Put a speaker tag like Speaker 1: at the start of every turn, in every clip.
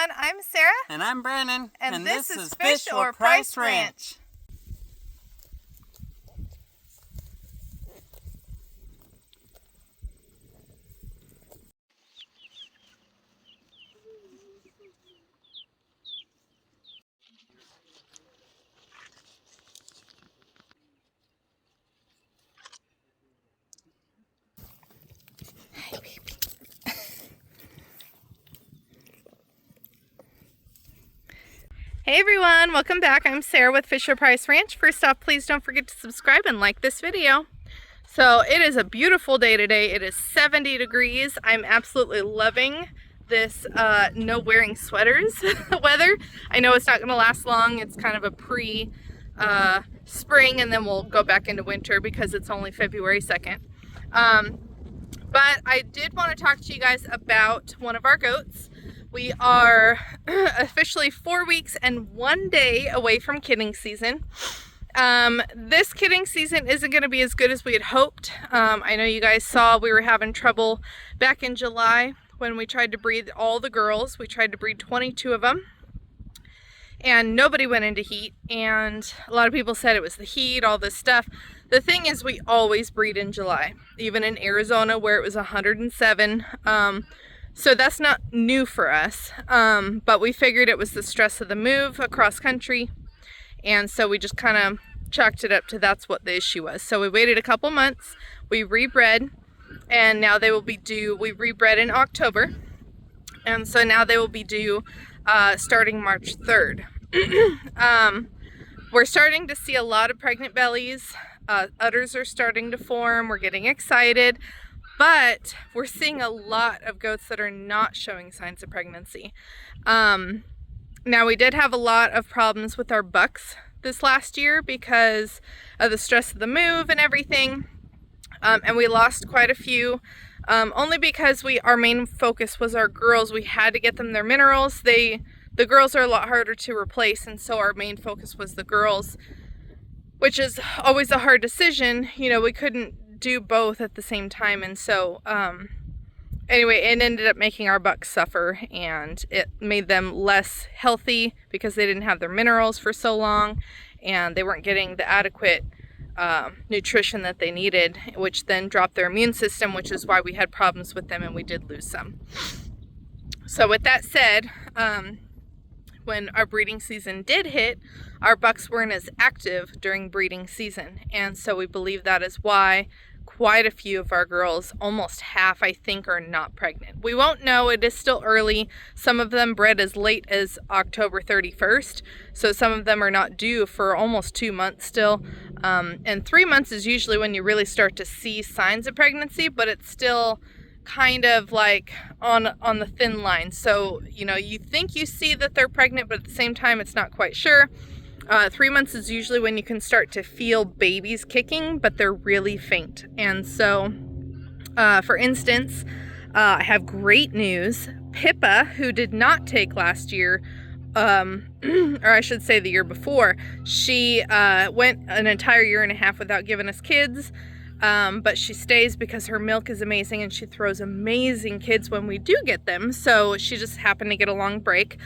Speaker 1: everyone, I'm Sarah.
Speaker 2: And I'm Brandon.
Speaker 1: And this is Fish or Price Ranch. Hi, baby. Hey everyone, welcome back. I'm Sarah with Fish or Price Ranch. First off, please don't forget to subscribe and like this video. So it is a beautiful day today. It is 70 degrees. I'm absolutely loving this no wearing sweaters weather. I know it's not going to last long. It's kind of a spring and then we'll go back into winter because it's only February 2nd. But I did want to talk to you guys about one of our goats. We are officially 4 weeks and 1 day away from kidding season. This kidding season isn't going to be as good as we had hoped. I know you guys saw we were having trouble back in July when we tried to breed all the girls. We tried to breed 22 of them and nobody went into heat, and a lot of people said it was the heat, all this stuff. The thing is, we always breed in July, even in Arizona where it was 107. So that's not new for us, but we figured it was the stress of the move across country, and so we just kind of chalked it up to that's what the issue was. So we waited a couple months, we rebred, and now they will be due. We rebred in October, and so now they will be due starting March 3rd. We're starting to see a lot of pregnant bellies. Udders are starting to form. We're getting excited. But we're seeing a lot of goats that are not showing signs of pregnancy. Now, we did have a lot of problems with our bucks this last year because of the stress of the move and everything. And we lost quite a few, only because our main focus was our girls. We had to get them their minerals. The girls are a lot harder to replace, and so our main focus was the girls, which is always a hard decision. You know, we couldn't do both at the same time, and so anyway, it ended up making our bucks suffer, and it made them less healthy because they didn't have their minerals for so long and they weren't getting the adequate nutrition that they needed, which then dropped their immune system, which is why we had problems with them and we did lose some. So with that said, when our breeding season did hit, our bucks weren't as active during breeding season, and so we believe that is why quite a few of our girls, almost half I think, are not pregnant. We won't know, it is still early. Some of them bred as late as October 31st, so some of them are not due for almost 2 months still, and 3 months is usually when you really start to see signs of pregnancy, but it's still kind of like on the thin line. So, you know, you think you see that they're pregnant, but at the same time, it's not quite sure. 3 months is usually when you can start to feel babies kicking, but they're really faint. And so, for instance, I have great news. Pippa, who did not take last year, or I should say the year before, she went an entire year and a half without giving us kids. But she stays because her milk is amazing and she throws amazing kids when we do get them. So she just happened to get a long break.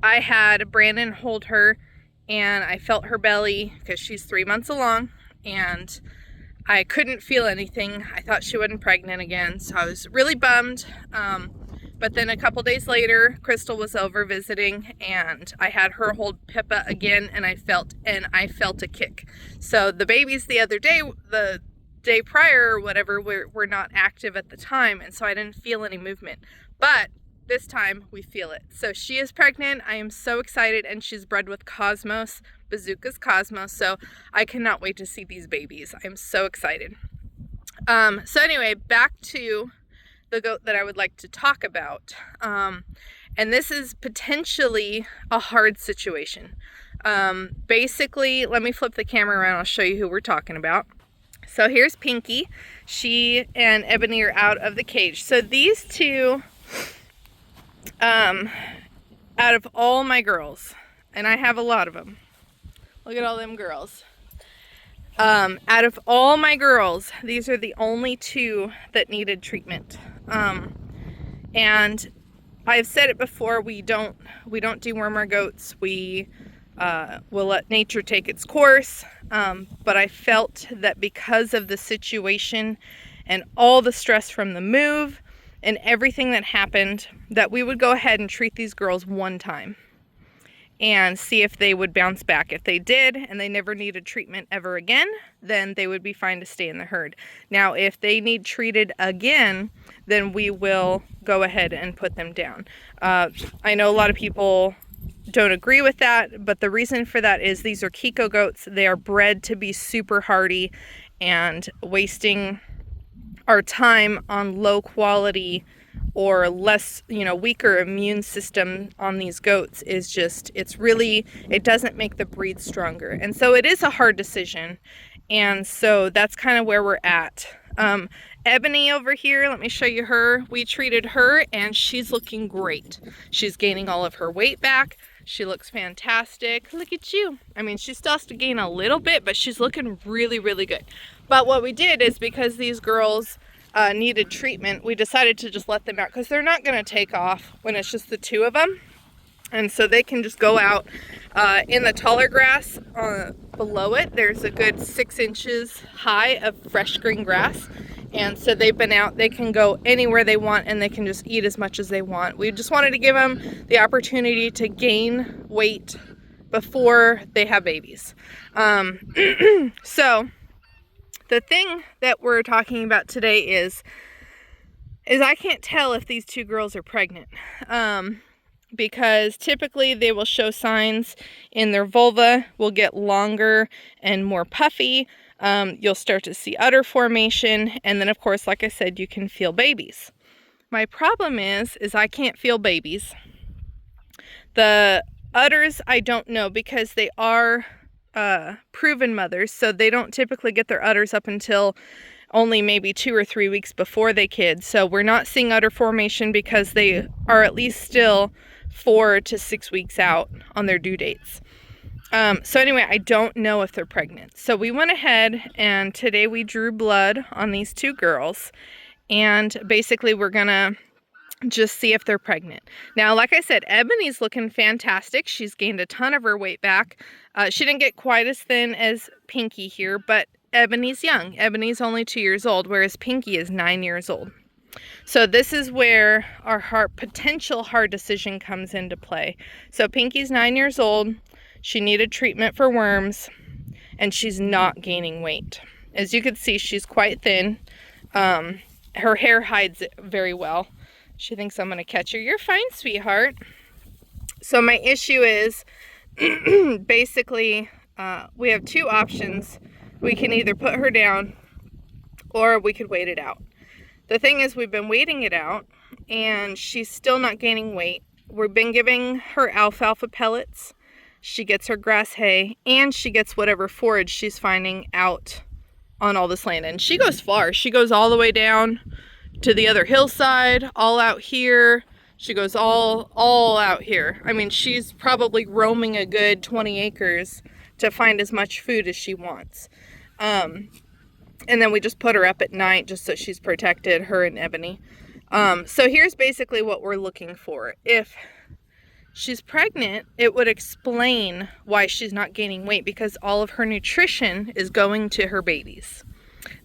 Speaker 1: I had Brandon hold her and I felt her belly because she's 3 months along and I couldn't feel anything. I thought she wasn't pregnant again, so I was really bummed. But then a couple days later, Crystal was over visiting and I had her hold Pippa again and I felt a kick. So the babies the other day, the day prior or whatever, were not active at the time, and so I didn't feel any movement. But this time we feel it. So she is pregnant. I am so excited, and she's bred with Cosmos, Bazooka's Cosmos. So I cannot wait to see these babies. I'm so excited. So anyway, back to the goat that I would like to talk about. And this is potentially a hard situation. Basically, let me flip the camera around. I'll show you who we're talking about. So here's Pinky. She and Ebony are out of the cage. So these two, out of all my girls, and I have a lot of them. Look at all them girls. Out of all my girls, these are the only two that needed treatment. And I've said it before, we don't deworm our goats. We will let nature take its course. But I felt that because of the situation and all the stress from the move and everything that happened, that we would go ahead and treat these girls one time and see if they would bounce back. If they did and they never needed treatment ever again, then they would be fine to stay in the herd. Now, if they need treated again, then we will go ahead and put them down. I know a lot of people don't agree with that, but the reason for that is these are Kiko goats. They are bred to be super hardy, and wasting our time on low quality or less, weaker immune system on these goats is just, it doesn't make the breed stronger. And so it is a hard decision. And so that's kind of where we're at. Ebony over here, let me show you her. We treated her and she's looking great. She's gaining all of her weight back. She looks fantastic. Look at you. I mean, she still has to gain a little bit, but she's looking really, really good. But what we did is, because these girls needed treatment, we decided to just let them out, because they're not going to take off when it's just the two of them. And so they can just go out in the taller grass below it. There's a good 6 inches high of fresh green grass. And so they've been out, they can go anywhere they want, and they can just eat as much as they want. We just wanted to give them the opportunity to gain weight before they have babies. So the thing that we're talking about today is I can't tell if these two girls are pregnant. Because typically they will show signs in their vulva will get longer and more puffy. You'll start to see udder formation, and then of course, like I said, you can feel babies. My problem is I can't feel babies. The udders I don't know, because they are proven mothers, so they don't typically get their udders up until only maybe 2 or 3 weeks before they kid. So we're not seeing udder formation because they are at least still 4 to 6 weeks out on their due dates. So anyway, I don't know if they're pregnant. So we went ahead and today we drew blood on these two girls, and basically we're gonna just see if they're pregnant. Now, like I said, Ebony's looking fantastic. She's gained a ton of her weight back. She didn't get quite as thin as Pinky here, but Ebony's young. Ebony's only 2 years old, whereas Pinky is 9 years old. So this is where our potential hard decision comes into play. So Pinky's 9 years old. She needed treatment for worms, and she's not gaining weight. As you can see, she's quite thin. Her hair hides it very well. She thinks I'm going to catch her. You're fine, sweetheart. So my issue is, basically, we have two options. We can either put her down, or we could wait it out. The thing is, we've been waiting it out, and she's still not gaining weight. We've been giving her alfalfa pellets. She gets her grass hay, and she gets whatever forage she's finding out on all this land. And she goes far. She goes all the way down to the other hillside, all out here. She goes all out here. I mean, she's probably roaming a good 20 acres to find as much food as she wants. And then we just put her up at night just so she's protected, her and Ebony. So here's basically what we're looking for. If she's pregnant, it would explain why she's not gaining weight, because all of her nutrition is going to her babies.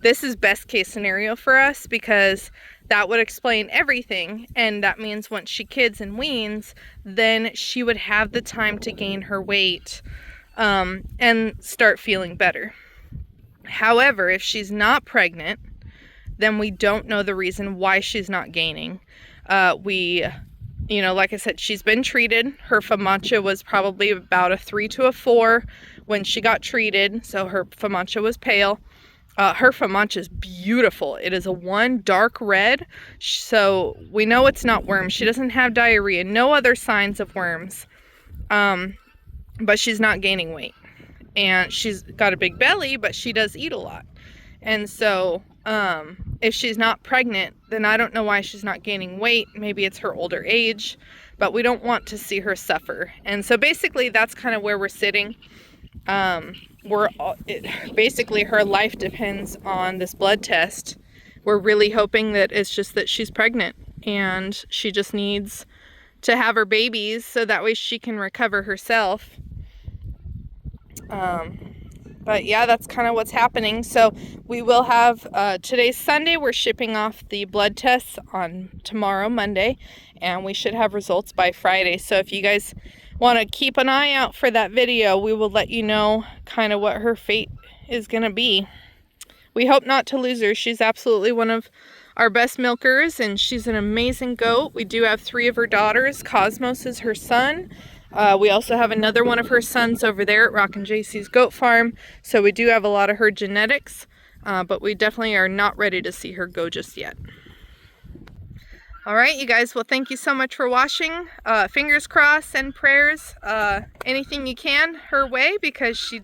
Speaker 1: This is best case scenario for us, because that would explain everything, and that means once she kids and weans, then she would have the time to gain her weight and start feeling better. However, if she's not pregnant, then we don't know the reason why she's not gaining. Like I said, she's been treated. Her FAMACHA was probably about a 3 to a 4 when she got treated, so her FAMACHA was pale. Her FAMACHA is beautiful. It is a 1 dark red, so we know it's not worms. She doesn't have diarrhea, no other signs of worms, but she's not gaining weight. And she's got a big belly, but she does eat a lot. And so if she's not pregnant, then I don't know why she's not gaining weight. Maybe it's her older age, but we don't want to see her suffer. And so basically that's kind of where we're sitting. Basically her life depends on this blood test. We're really hoping that it's just that she's pregnant, and she just needs to have her babies so that way she can recover herself. But yeah, that's kind of what's happening. So we will have, today's Sunday, we're shipping off the blood tests on tomorrow, Monday, and we should have results by Friday. So if you guys want to keep an eye out for that video, we will let you know kind of what her fate is going to be. We hope not to lose her. She's absolutely one of our best milkers, and she's an amazing goat. We do have 3 of her daughters. Cosmos is her son. We also have another one of her sons over there at Rockin' JC's goat farm. So we do have a lot of her genetics, but we definitely are not ready to see her go just yet. All right, you guys, well, thank you so much for watching. Fingers crossed and prayers, anything you can her way, because she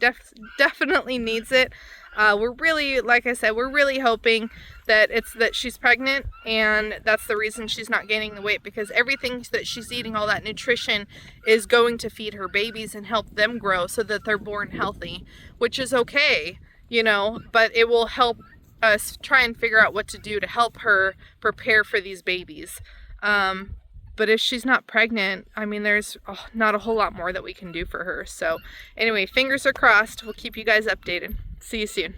Speaker 1: definitely needs it. We're really, like I said, we're really hoping that she's pregnant, and that's the reason she's not gaining the weight, because everything that she's eating, all that nutrition, is going to feed her babies and help them grow so that they're born healthy, which is okay, you know, but it will help us try and figure out what to do to help her prepare for these babies. But if she's not pregnant, I mean, there's not a whole lot more that we can do for her. So anyway, fingers are crossed. We'll keep you guys updated. See you soon.